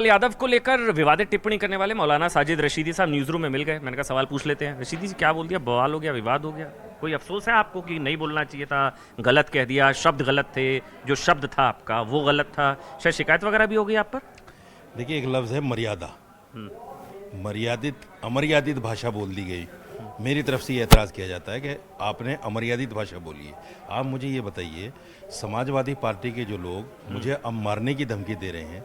यादव को लेकर विवादित टिप्पणी करने वाले मौलाना साजिद रशीदी साहब न्यूज रूम में मिल गए। मैंने कहा सवाल पूछ लेते हैं। रशीदी जी क्या बोल दिया? बवाल हो गया, विवाद हो गया? कोई अफसोस है आपको कि नहीं बोलना चाहिए था, गलत कह दिया, शब्द गलत थे, जो शब्द था आपका वो गलत था, शायद शिकायत वगैरह भी हो गई आप पर? देखिए, एक लफ्ज़ है मर्यादा। मर्यादित अमर्यादित भाषा बोल दी गई। मेरी तरफ से ये एतराज़ किया जाता है कि आपने अमर्यादित भाषा बोली है। आप मुझे ये बताइए, समाजवादी पार्टी के जो लोग मुझे अब मारने की धमकी दे रहे हैं,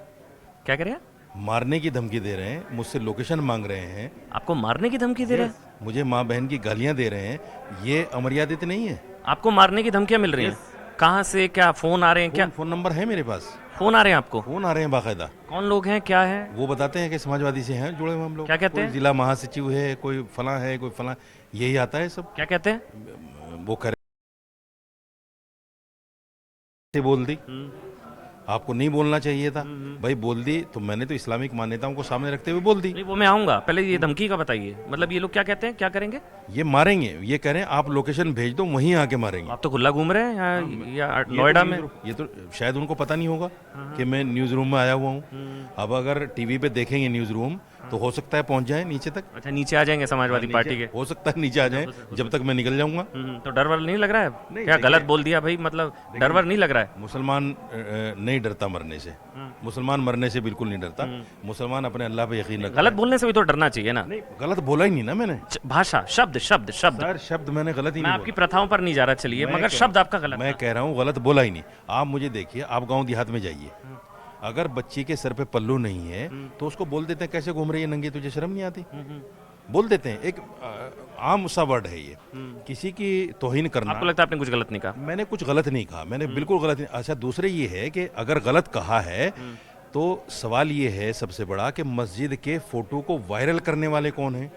क्या कह रहे हैं? मारने की धमकी दे रहे हैं, मुझसे लोकेशन मांग रहे हैं, आपको मारने की धमकी दे रहे हैं? मुझे माँ बहन की गालियां दे रहे हैं, ये अमर्यादित नहीं है? आपको मारने की धमकियां मिल रही हैं? कहाँ से? क्या फोन आ रहे हैं? क्या फ़ोन नंबर है मेरे पास, फोन आ रहे हैं आपको? फ़ोन आ रहे हैं बाकायदा। कौन लोग हैं, क्या है? वो बताते हैं कि समाजवादी से हैं जुड़े हुए हम लोग। क्या कहते कोई हैं? जिला महासचिव है, कोई फलां है, कोई फलां, यही आता है सब। क्या कहते हैं? वो करे बोल दी, आपको नहीं बोलना चाहिए था भाई, बोल दी तो मैंने तो इस्लामिक मान्यताओं को सामने रखते हुए बोल दी। नहीं, वो मैं आऊंगा, पहले ये धमकी का बताइए। मतलब ये लोग क्या कहते हैं, क्या करेंगे? ये मारेंगे, ये कह रहे हैं आप लोकेशन भेज दो, वहीं आके मारेंगे। आप तो खुला घूम रहे हैं या ये तो नोएडा में? ये तो शायद उनको पता नहीं होगा कि मैं न्यूज़ रूम में आया हुआ हूँ। अब अगर टीवी पे देखेंगे न्यूज़ रूम तो हो सकता है पहुंच जाए नीचे तक। अच्छा, नीचे आ जाएंगे समाजवादी पार्टी के? हो सकता है नीचे आ जाए, जब तक मैं निकल जाऊंगा। तो डर वर नहीं लग रहा है? नहीं, क्या देखिए- गलत बोल दिया भाई? मतलब डर वर नहीं लग रहा है? मुसलमान नहीं डरता मरने से, मुसलमान मरने से बिल्कुल नहीं डरता। मुसलमान अपने अल्लाह पे यकीन रखता है। गलत बोलने से भी तो डरना चाहिए ना? नहीं, गलत बोला ही नहीं ना मैंने। भाषा, शब्द शब्द शब्द। सर, शब्द मैंने गलत ही मैं नहीं आपकी प्रथाओं पर नहीं जा रहा, चलिए, मगर शब्द आपका गलत मैं था। कह रहा हूँ गलत बोला ही नहीं। आप मुझे देखिए, आप गांव देहात में जाइए, अगर बच्ची के सर पे पल्लू नहीं है तो उसको बोल देते हैं कैसे घूम रही है नंगी, तुझे शर्म नहीं आती? बोल देते हैं। एक आम सा वर्ड है ये, किसी की तौहीन करना। आपको लगता है आपने कुछ गलत नहीं कहा? मैंने कुछ गलत नहीं कहा, मैंने बिल्कुल गलत नहीं। अच्छा, दूसरे ये है कि अगर गलत कहा है तो सवाल ये है सबसे बड़ा कि मस्जिद के फोटो को वायरल करने वाले कौन हैं?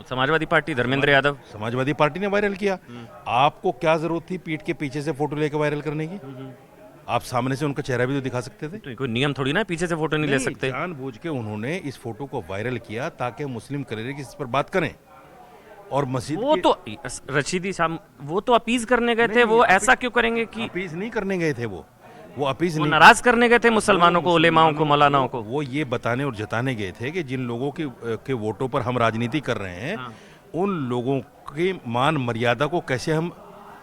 समाजवादी पार्टी, धर्मेंद्र यादव। समाजवादी पार्टी ने वायरल किया। आपको क्या जरूरत थी पीठ के पीछे से फोटो लेकर वायरल करने की? आप सामने से उनका चेहरा भी तो दिखा सकते थे। तो कोई नियम थोड़ी ना, पीछे से फोटो नहीं ले सकते। जानबूझ के उन्होंने इस फोटो को वायरल किया ताकि मुस्लिम कलेरे इस पर बात करें। और मस्जिद वो तो रशीदी साहब, वो तो अपीज करने गए थे, वो ऐसा क्यों करेंगे कि अपीज नहीं करने गए थे, वो अपीज वो नहीं, नाराज करने गए थे मुसलमानों को, उलेमाओं को, मौलानाओं को? वो ये बताने और जताने गए थे कि जिन लोगों के वोटों पर हम राजनीति कर रहे हैं, उन लोगों की मान मर्यादा को कैसे हम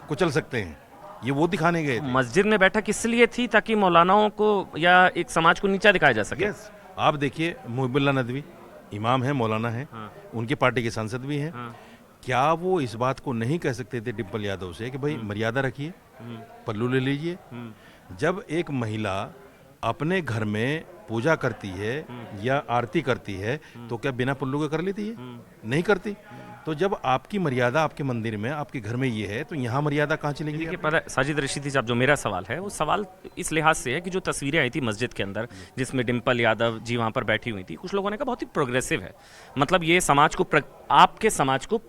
कुचल सकते हैं, ये वो दिखाने गए थे। मस्जिद में बैठक किस लिए थी? ताकि मौलानाओं को या एक समाज को नीचा दिखाया जा सके। यस, आप देखिए, मुहिबुल्लाह नदवी इमाम है, मौलाना है, उनकी पार्टी के सांसद भी हैं। क्या वो इस बात को नहीं कह सकते थे डिम्पल यादव से कि भाई मर्यादा रखिए, पल्लू ले लीजिए? जब एक महिला अपने घर में पूजा करती है या आरती करती है तो क्या बिना पल्लू के कर लेती है? नहीं करती। तो जब आपकी मर्यादा आपके मंदिर में, आपके घर में ये है, तो यहाँ मर्यादा कहाँ चलेगी? देखिए, पता है साजिद रशीदी साहब, जो मेरा सवाल है वो सवाल इस लिहाज से है कि जो तस्वीरें आई थी मस्जिद के अंदर जिसमें डिम्पल यादव जी वहां पर बैठी हुई थी, कुछ लोगों ने कहा बहुत ही प्रोग्रेसिव है। मतलब ये समाज को आपके समाज को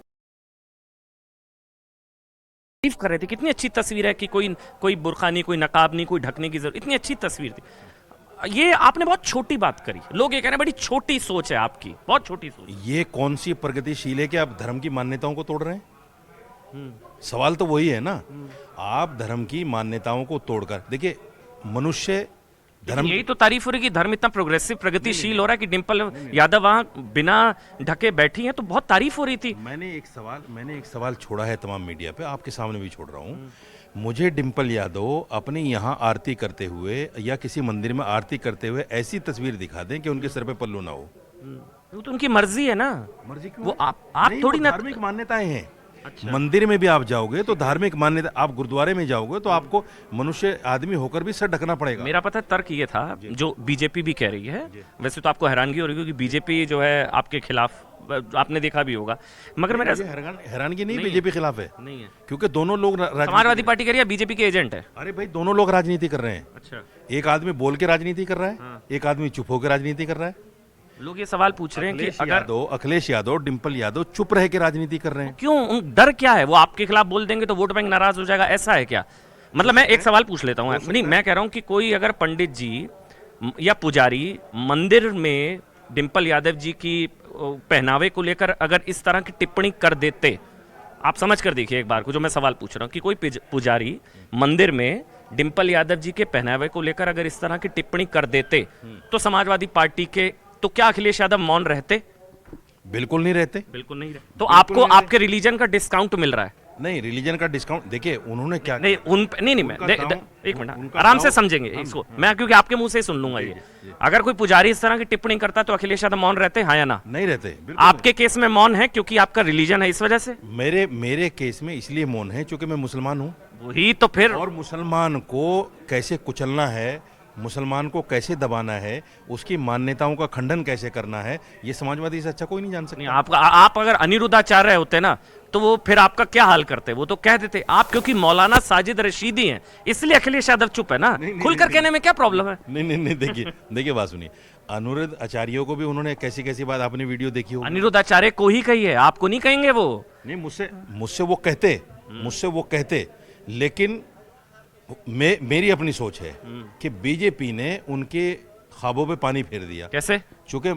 तारीफ कर रहे थे। कितनी अच्छी तस्वीर है कि कोई बुर्का नहीं, कोई नकाब नहीं, कोई ढकने की जरूरत, इतनी अच्छी तस्वीर थी। ये आपने बहुत छोटी बात करी। लोग ये कह रहे हैं बड़ी छोटी सोच है आपकी, बहुत छोटी सोच। ये कौन सी प्रगतिशील है कि आप धर्म की मान्यताओं को तोड़ रहे हैं? सवाल तो वही है ना। आप धर्म की मान्यताओं को तोड़कर देखिए, मनुष्य धर्म, यही तो तारीफ हो रही कि धर्म इतना प्रोग्रेसिव, प्रगतिशील हो रहा है कि डिम्पल यादव वहां बिना ढके बैठी हैं, तो बहुत तारीफ हो रही थी। मैंने एक सवाल छोड़ा है तमाम मीडिया पे, आपके सामने भी छोड़ रहा हूँ। मुझे डिम्पल यादव अपने यहाँ आरती करते हुए या किसी मंदिर में आरती करते हुए ऐसी तस्वीर दिखा दें कि उनके सर पे पल्लू ना हो। वो तो उनकी मर्जी है ना। मर्जी क्यों? वो आप नहीं, थोड़ी वो ना। धार्मिक मान्यताएं हैं। अच्छा। मंदिर में भी आप जाओगे तो धार्मिक मान्यता, आप गुरुद्वारे में जाओगे तो आपको मनुष्य आदमी होकर भी सर ढकना पड़ेगा। मेरा पता है तर्क ये था, जो बीजेपी भी कह रही है, वैसे तो आपको हैरानगी हो रही है कि बीजेपी जो है आपके खिलाफ, आपने देखा भी होगा, मगर मेरा हैरानगी नहीं, बीजेपी खिलाफ है, नहीं है। क्योंकि दोनों लोग समाजवादी पार्टी कह रही है बीजेपी के एजेंट है। अरे भाई, दोनों लोग राजनीति कर रहे हैं। अच्छा। एक आदमी बोल के राजनीति कर रहा है, एक आदमी चुप होकर राजनीति कर रहा है। लोग ये सवाल पूछ रहे हैं कि अगर अखिलेश यादव, डिम्पल यादव चुप रह के राजनीति कर रहे हैं, क्यों? डर क्या है? वो आपके खिलाफ बोल देंगे तो वोट बैंक नाराज हो जाएगा, ऐसा है क्या? मतलब मैं एक सवाल पूछ लेता हूँ। नहीं, मैं कह रहा हूँ कि कोई अगर पंडित जी या पुजारी मंदिर में डिम्पल यादव जी की पहनावे को लेकर अगर इस तरह की टिप्पणी कर देते, आप समझ कर देखिए एक बार को जो मैं सवाल पूछ रहा हूँ कि कोई पुजारी मंदिर में डिम्पल यादव जी के पहनावे को लेकर अगर इस तरह की टिप्पणी कर देते तो समाजवादी पार्टी के, तो क्या अखिलेश यादव मौन रहते? बिल्कुल नहीं रहते। बिल्कुल नहीं रहते। तो आपको आपके रिलीजन का डिस्काउंट मिल रहा है? नहीं, रिलीजन का डिस्काउंट देखिए उन्होंने क्या नहीं नहीं मैं एक मिनट आराम से समझेंगे इसको, मैं क्योंकि आपके मुंह से ही सुन लूंगा ये। अगर कोई पुजारी इस तरह की टिप्पणी करता तो अखिलेश यादव मौन रहते, हाँ या ना? नहीं रहते। आपके केस में मौन है क्योंकि आपका रिलीजन है, इस वजह से? मेरे केस में इसलिए मौन है क्योंकि मैं मुसलमान हूँ। वही तो फिर, और मुसलमान को कैसे कुचलना है, मुसलमान को कैसे दबाना है, उसकी मान्यताओं का खंडन कैसे करना है, ये समाजवादी से अच्छा कोई नहीं जान सकता। आप अगर अनिरुद्धाचार्य होते ना तो वो फिर आपका क्या हाल करते? वो तो कह देते। आप क्योंकि मौलाना साजिद रशीदी हैं इसलिए अखिलेश यादव चुप है ना। खुलकर कहने में क्या प्रॉब्लम है? नहीं देखिए बात सुनिए, अनिरुद्ध आचार्यों को भी उन्होंने कैसी कैसी बात आपने वीडियो देखी होगी। अनिरुद्ध आचार्य को ही कही है, आपको नहीं कहेंगे वो? नहीं, मुझसे वो कहते, लेकिन मेरी अपनी सोच है कि बीजेपी ने उनके ख्वाबों पे पानी फेर दिया। कैसे? चूंकि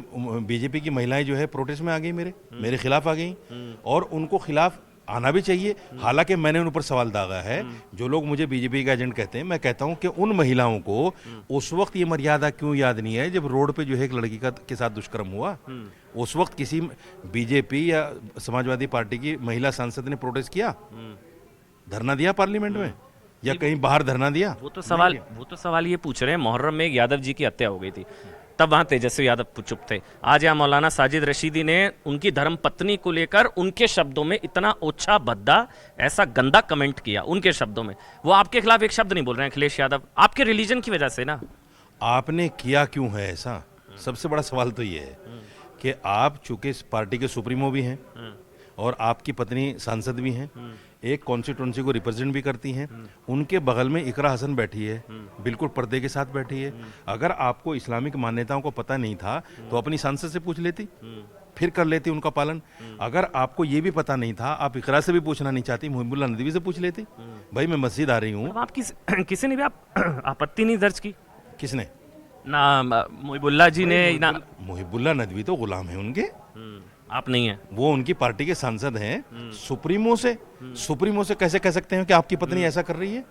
बीजेपी की महिलाएं जो है प्रोटेस्ट में आ गई, मेरे खिलाफ आ गई, और उनको खिलाफ आना भी चाहिए। हालांकि मैंने उन पर सवाल दागा है, जो लोग मुझे बीजेपी का एजेंट कहते हैं, मैं कहता हूं कि उन महिलाओं को उस वक्त ये मर्यादा क्यों याद नहीं है जब रोड पे जो है एक लड़की के साथ दुष्कर्म हुआ। उस वक्त किसी बीजेपी या समाजवादी पार्टी की महिला सांसद ने प्रोटेस्ट किया, धरना दिया पार्लियामेंट में, या कहीं बाहर धरना दिया? वो तो सवाल ये पूछ रहे हैं, मुहर्रम में एक यादव जी की हत्या हो गई थी, तब वहां तेजस्वी यादव चुप थे। आज यहाँ मौलाना साजिद रशीदी ने उनकी धर्म पत्नी को लेकर उनके शब्दों में इतना ओछा भद्दा, ऐसा गंदा कमेंट किया उनके शब्दों में। वो आपके खिलाफ एक शब्द नहीं बोल रहे हैं अखिलेश यादव, आपके रिलीजन की वजह से ना। आपने किया क्यों है ऐसा? सबसे बड़ा सवाल तो ये है कि आप चूंकि इस पार्टी के सुप्रीमो भी हैं और आपकी पत्नी सांसद भी हैं, एक कॉन्स्टिट्यूंसी को रिप्रेजेंट भी करती हैं, उनके बगल में इकरा हसन बैठी है, बिल्कुल पर्दे के साथ बैठी है। अगर आपको इस्लामिक मान्यताओं को पता नहीं था तो अपनी सांसद से पूछ लेती, फिर कर लेती उनका पालन। अगर आपको ये भी पता नहीं था, आप इकरा से भी पूछना नहीं चाहती, मुहिबुल्ला नदवी से पूछ लेती, भाई मैं मस्जिद आ रही हूँ। आप किसी ने भी आपत्ति नहीं दर्ज की? किसने? ना मुहिबुल्ला जी ने ना। मुहिबुल्ला नदवी तो गुलाम है उनके, आप नहीं है। वो उनकी पार्टी के सांसद हैं। सुप्रीमो से कैसे कह सकते हैं कि आपकी पत्नी ऐसा कर रही है?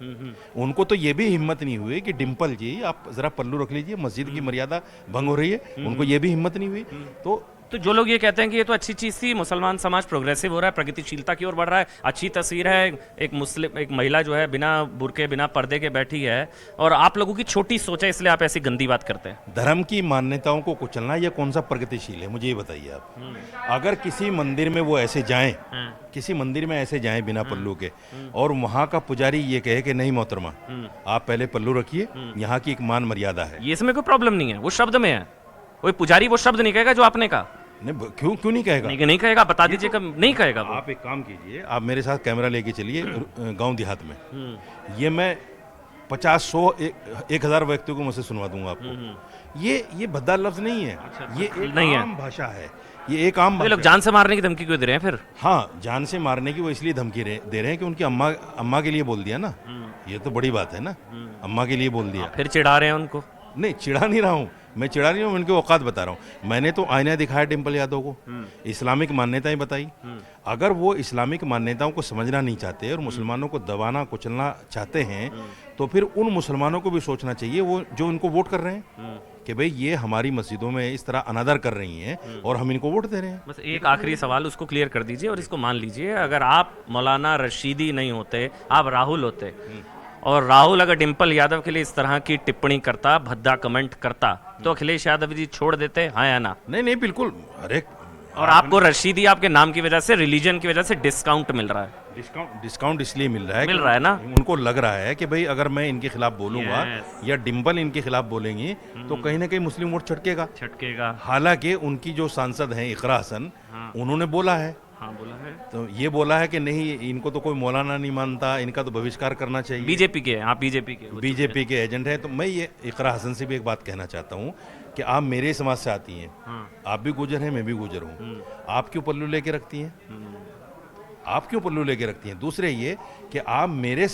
उनको तो ये भी हिम्मत नहीं हुई कि डिम्पल जी आप जरा पल्लू रख लीजिए, मस्जिद की मर्यादा भंग हो रही है, उनको ये भी हिम्मत नहीं हुई। तो जो लोग ये कहते हैं कि ये तो अच्छी चीज थी, मुसलमान समाज प्रोग्रेसिव हो रहा है, प्रगतिशीलता की ओर बढ़ रहा है, अच्छी तस्वीर है, एक महिला जो है बिना बुर्के बिना पर्दे के बैठी है, और आप लोगों की छोटी सोच है इसलिए आप ऐसी गंदी बात करते हैं। धर्म की मान्यताओं को कुचलना यह कौन सा प्रगतिशील है, मुझे ये बताइए आप। अगर किसी मंदिर में वो ऐसे जाएं, किसी मंदिर में ऐसे जाएं बिना पल्लू के, और वहाँ का पुजारी ये कहे कि नहीं मोहतरमा आप पहले पल्लू रखिए, यहाँ की एक मान मर्यादा है, ये इसमें कोई प्रॉब्लम नहीं है, वो शब्द में है। कोई पुजारी वो शब्द नहीं कहेगा जो आपने कहा। नहीं, क्यों नहीं कहेगा? नहीं कहेगा, बता दीजिए कब नहीं कहेगा वो। आप एक काम कीजिए, आप मेरे साथ कैमरा लेके चलिए गांव देहात में, ये मैं 50, 100, 1000 व्यक्तियों को मुझसे सुनवा दूंगा आपको। ये भद्दा लफ्ज नहीं है। अच्छा, ये एक नहीं आम भाषा है, ये एक आम भाषा। लोग जान से मारने की धमकी क्यों दे रहे हैं फिर? हाँ, जान से मारने की वो इसलिए धमकी दे रहे हैं कि उनकी अम्मा के लिए बोल दिया ना, ये तो बड़ी बात है ना, अम्मा के लिए बोल दिया। फिर चिढ़ा रहे हैं उनको? नहीं, चिढ़ा नहीं रहा हूँ मैं, उनके औकात बता रहा हूँ। मैंने तो आईना दिखाया डिम्पल यादव को, इस्लामिक मान्यताएं बताई। अगर वो इस्लामिक मान्यताओं को समझना नहीं चाहते और मुसलमानों को दबाना कुचलना चाहते हैं, तो फिर उन मुसलमानों को भी सोचना चाहिए, वो जो उनको वोट कर रहे हैं, कि भाई ये हमारी मस्जिदों में इस तरह अनादर कर रही हैं और हम इनको वोट दे रहे हैं। बस एक आखिरी सवाल उसको क्लियर कर दीजिए और इसको मान लीजिए, अगर आप मौलाना रशीदी नहीं होते, आप राहुल होते, और राहुल अगर डिम्पल यादव के लिए इस तरह की टिप्पणी करता, भद्दा कमेंट करता, तो अखिलेश यादव जी छोड़ देते, हाँ या ना? नहीं बिल्कुल। अरे, और आपको रशीदी आपके नाम की वजह से, रिलीजन की वजह से डिस्काउंट मिल रहा है। डिस्काउंट इसलिए मिल रहा है ना, उनको लग रहा है कि भाई अगर मैं इनके खिलाफ बोलूंगा या डिम्पल इनके खिलाफ बोलेंगी तो कहीं ना कहीं मुस्लिम वोट छटकेगा। हालांकि उनकी जो सांसद हैं इकरा हसन, उन्होंने बोला है, तो ये बोला है कि नहीं, इनको तो कोई मौलाना नहीं मानता, इनका तो बहिष्कार करना चाहिए। बीजेपी के, आप बीजेपी के एजेंट है। तो मैं ये इकरा हसन से भी एक बात कहना चाहता हूँ कि आप मेरे समाज से आती हैं, आप भी गुजर हैं, मैं भी गुजर हूँ, आप क्यों पल्लू लेके रखती हैं? दूसरे ये कि आप मेरे